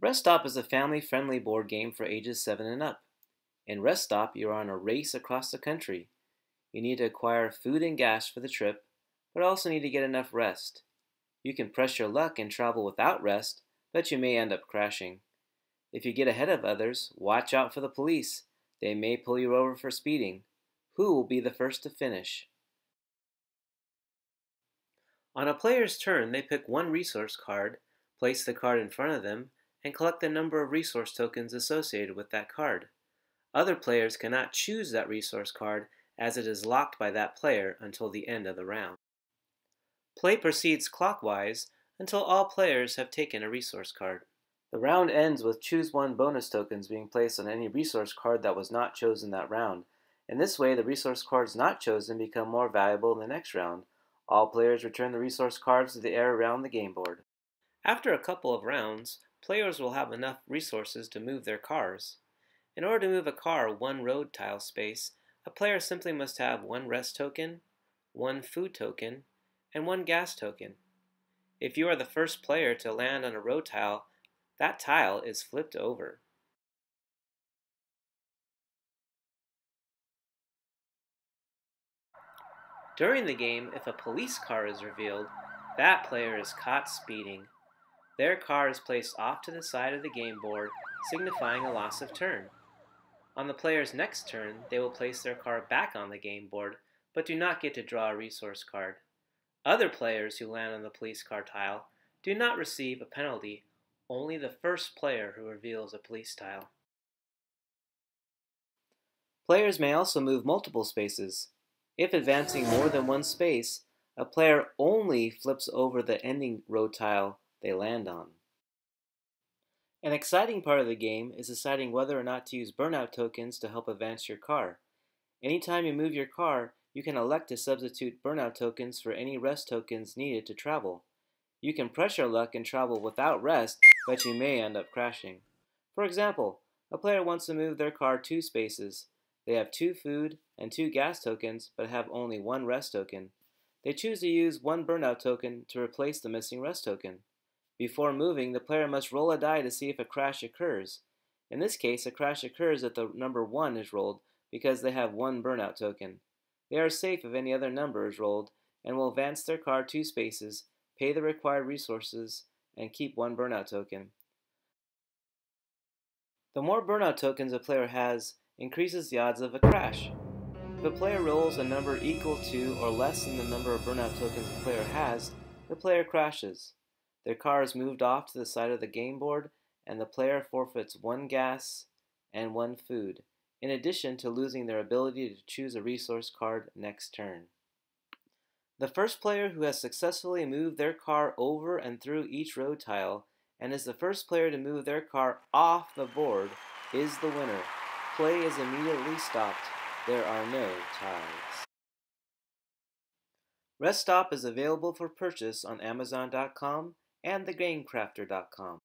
Rest Stop is a family-friendly board game for ages 7 and up. In Rest Stop, you are on a race across the country. You need to acquire food and gas for the trip, but also need to get enough rest. You can press your luck and travel without rest, but you may end up crashing. If you get ahead of others, watch out for the police. They may pull you over for speeding. Who will be the first to finish? On a player's turn, they pick one resource card, place the card in front of them, and collect the number of resource tokens associated with that card. Other players cannot choose that resource card as it is locked by that player until the end of the round. Play proceeds clockwise until all players have taken a resource card. The round ends with choose one bonus tokens being placed on any resource card that was not chosen that round. In this way, the resource cards not chosen become more valuable in the next round. All players return the resource cards to the area around the game board. After a couple of rounds, players will have enough resources to move their cars. In order to move a car one road tile space, a player simply must have one rest token, one food token, and one gas token. If you are the first player to land on a road tile, that tile is flipped over. During the game, if a police car is revealed, that player is caught speeding. Their car is placed off to the side of the game board, signifying a loss of turn. On the player's next turn, they will place their car back on the game board, but do not get to draw a resource card. Other players who land on the police car tile do not receive a penalty, only the first player who reveals a police tile. Players may also move multiple spaces. If advancing more than one space, a player only flips over the ending road tile they land on. An exciting part of the game is deciding whether or not to use Burnout tokens to help advance your car. Anytime you move your car, you can elect to substitute Burnout tokens for any rest tokens needed to travel. You can press your luck and travel without rest, but you may end up crashing. For example, a player wants to move their car 2 spaces. They have 2 food and 2 gas tokens, but have only 1 rest token. They choose to use 1 Burnout token to replace the missing rest token. Before moving, the player must roll a die to see if a crash occurs. In this case, a crash occurs if the number 1 is rolled because they have 1 Burnout token. They are safe if any other number is rolled and will advance their car 2 spaces, pay the required resources, and keep 1 Burnout token. The more Burnout tokens a player has increases the odds of a crash. If a player rolls a number equal to or less than the number of Burnout tokens the player has, the player crashes. Their car is moved off to the side of the game board, and the player forfeits 1 gas and 1 food, in addition to losing their ability to choose a resource card next turn. The first player who has successfully moved their car over and through each road tile, and is the first player to move their car off the board, is the winner. Play is immediately stopped. There are no ties. Rest Stop is available for purchase on Amazon.com and thegamecrafter.com.